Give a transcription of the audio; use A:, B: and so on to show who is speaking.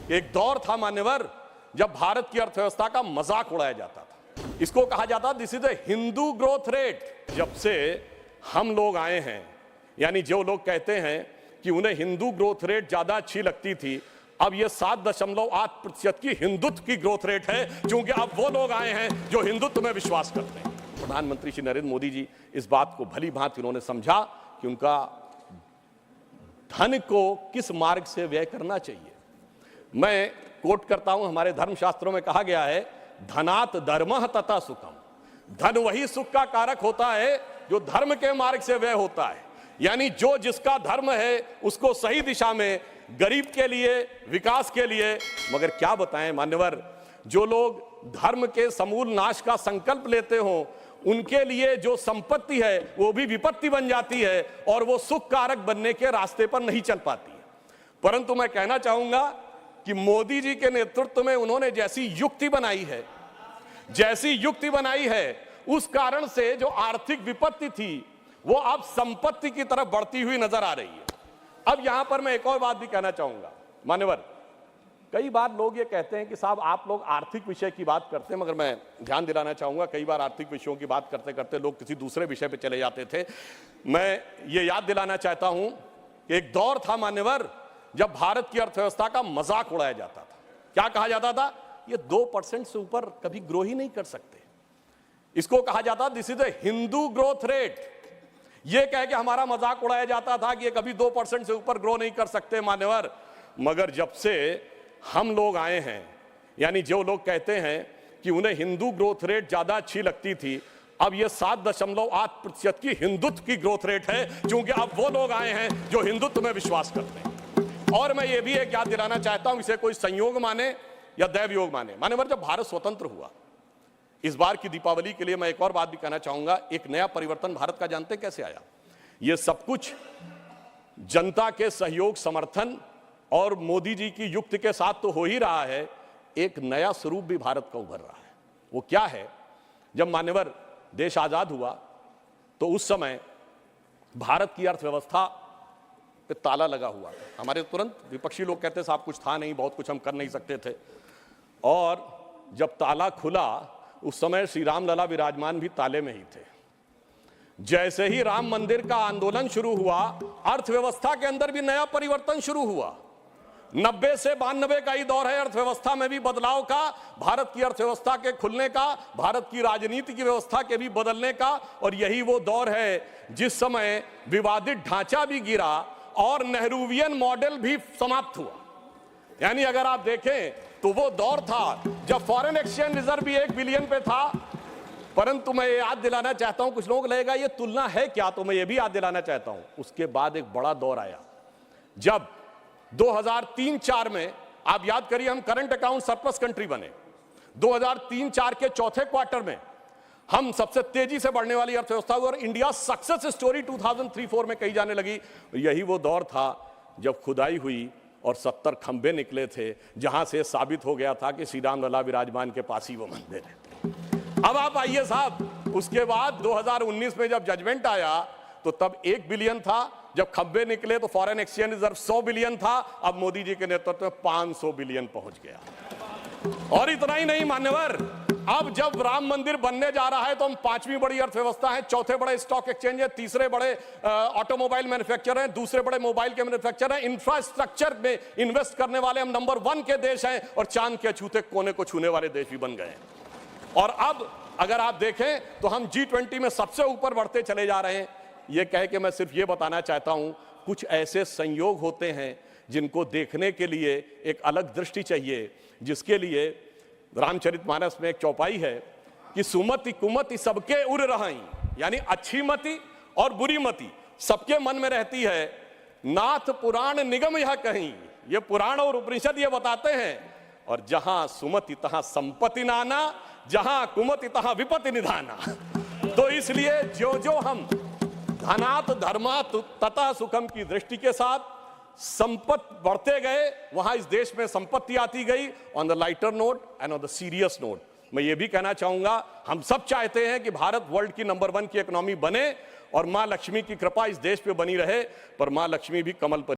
A: एक दौर था मान्यवर जब भारत की अर्थव्यवस्था का मजाक उड़ाया जाता था। इसको कहा जाता this is the Hindu growth rate. जब से हम लोग आए हैं, यानी जो लोग कहते हैं कि उन्हें हिंदू ग्रोथ रेट ज्यादा अच्छी लगती थी, अब यह 7.8% की हिंदुत्व की ग्रोथ रेट है, क्योंकि अब वो लोग आए हैं जो हिंदुत्व में विश्वास करते हैं। प्रधानमंत्री श्री नरेंद्र मोदी जी इस बात को भली भांति उन्होंने समझा कि उनका धन को किस मार्ग से व्यय करना चाहिए। मैं कोट करता हूं, हमारे धर्मशास्त्रों में कहा गया है, धनात् धर्मः तथा सुखम। धन वही सुख का कारक होता है जो धर्म के मार्ग से व्यय होता है, यानी जो जिसका धर्म है उसको सही दिशा में, गरीब के लिए, विकास के लिए। मगर क्या बताएं मान्यवर, जो लोग धर्म के समूल नाश का संकल्प लेते हो, उनके लिए जो संपत्ति है वो भी विपत्ति बन जाती है और वो सुख कारक बनने के रास्ते पर नहीं चल पाती है। परंतु मैं कहना चाहूंगा कि मोदी जी के नेतृत्व में उन्होंने जैसी युक्ति बनाई है, उस कारण से जो आर्थिक विपत्ति थी वो अब संपत्ति की तरफ बढ़ती हुई नजर आ रही है। अब यहां पर मैं एक और बात भी कहना चाहूंगा मान्यवर, कई बार लोग ये कहते हैं कि साहब आप लोग आर्थिक विषय की बात करते हैं, मगर मैं ध्यान दिलाना चाहूंगा कई बार आर्थिक विषयों की बात करते करते लोग किसी दूसरे विषय पे चले जाते थे। मैं ये याद दिलाना चाहता हूं कि एक दौर था मान्यवर जब भारत की अर्थव्यवस्था का मजाक उड़ाया जाता था। क्या कहा जाता था? ये 2% से ऊपर कभी ग्रो ही नहीं कर सकते। इसको कहा जाता this is the Hindu growth rate. ये कह के हमारा मजाक उड़ाया जाता था कि ये कभी 2% से ऊपर ग्रो नहीं कर सकते मान्यवर। मगर जब से हम लोग आए हैं, यानी जो लोग कहते हैं कि उन्हें हिंदू ग्रोथ रेट ज्यादा अच्छी लगती थी, अब यह 7.8% की हिंदुत्व की ग्रोथ रेट है, क्योंकि अब वो लोग आए हैं जो हिंदुत्व में विश्वास करते हैं। और मैं ये भी एक याद दिलाना चाहता हूं, इसे कोई संयोग माने या दैवयोग माने, मान्यवर जब भारत स्वतंत्र हुआ, इस बार की दीपावली के लिए मैं एक और बात भी कहना चाहूंगा, एक नया परिवर्तन भारत का जानते कैसे आया? यह सब कुछ जनता के सहयोग, समर्थन और मोदी जी की युक्ति के साथ तो हो ही रहा है, एक नया स्वरूप भी भारत का उभर रहा है। वो क्या है? जब मान्यवर देश आजाद हुआ तो उस समय भारत की अर्थव्यवस्था पे ताला लगा हुआ था। हमारे तुरंत विपक्षी लोग कहते साहब कुछ था नहीं, बहुत कुछ हम कर नहीं सकते थे। और जब ताला खुला उस समय श्री राम लला विराजमान भी ताले में ही थे। जैसे ही राम मंदिर का आंदोलन शुरू हुआ, अर्थव्यवस्था के अंदर भी नया परिवर्तन शुरू हुआ। 90 से 92 का ही दौर है अर्थव्यवस्था में भी बदलाव का, भारत की अर्थव्यवस्था के खुलने का, भारत की राजनीति की व्यवस्था के भी बदलने का। और यही वो दौर है जिस समय विवादित ढांचा भी गिरा और नेहरूवियन मॉडल भी समाप्त हुआ। यानी अगर आप देखें तो वो दौर था जब फॉरेन एक्सचेंज रिजर्व भी 1 बिलियन पे था। परंतु मैं ये याद दिलाना चाहता हूं, कुछ लोग लगेगा ये तुलना है क्या, तो मैं ये भी याद दिलाना चाहता हूं, उसके बाद एक बड़ा दौर आया जब 2003-4 में, आप याद करिए, हम करंट अकाउंट सरप्लस कंट्री बने। 2003-4 के चौथे क्वार्टर में हम सबसे तेजी से बढ़ने वाली अर्थव्यवस्था हुई और इंडिया सक्सेस स्टोरी 2003-4 में कही जाने लगी। यही वो दौर था जब खुदाई हुई और 70 खंबे निकले थे, जहां से साबित हो गया था कि श्री राम लला विराजमान के पास ही वो मंदिर है। अब आप आइए साहब, उसके बाद 2019 में जब जजमेंट आया तो तब 1 बिलियन था, जब खंबे निकले तो फॉरेन एक्सचेंज रिजर्व 100 बिलियन था, अब मोदी जी के नेतृत्व में 500 बिलियन पहुंच गया। और इतना ही नहीं मान्यवर, अब जब राम मंदिर बनने जा रहा है तो हम 5वीं बड़ी अर्थव्यवस्था है, चौथे बड़े स्टॉक एक्सचेंज है, तीसरे बड़े ऑटोमोबाइल मैन्युफैक्चरर हैं, दूसरे बड़े मोबाइल के मैन्युफैक्चरर हैं, इंफ्रास्ट्रक्चर में इन्वेस्ट करने वाले हम नंबर 1 के देश हैं और चांद के छूते कोने को छूने वाले देश भी बन गए हैं। और अब अगर आप देखें तो हम G20 में सबसे ऊपर बढ़ते चले जा रहे हैं। यह कह के मैं सिर्फ ये बताना चाहता हूं, कुछ ऐसे संयोग होते हैं जिनको देखने के लिए एक अलग दृष्टि चाहिए, जिसके लिए रामचरितमानस में एक चौपाई है कि सुमति कुमति सबके उर रहाई, यानी अच्छी मति और बुरी मति सबके मन में रहती है। नाथ पुराण निगम यह कहीं, ये पुराण और उपनिषद ये बताते हैं। और जहां सुमति तहां संपत्ति नाना, जहां कुमति तहां विपत्ति निधाना। तो इसलिए जो जो हम धनात् धर्मात् तथा सुखम की दृष्टि के साथ संपत्ति बढ़ते गए, वहां इस देश में संपत्ति आती गई। On the lighter note and on the serious note मैं ये भी कहना चाहूंगा, हम सब चाहते हैं कि भारत वर्ल्ड की नंबर 1 की इकोनॉमी बने और मां लक्ष्मी की कृपा इस देश पे बनी रहे, पर मां लक्ष्मी भी कमल पर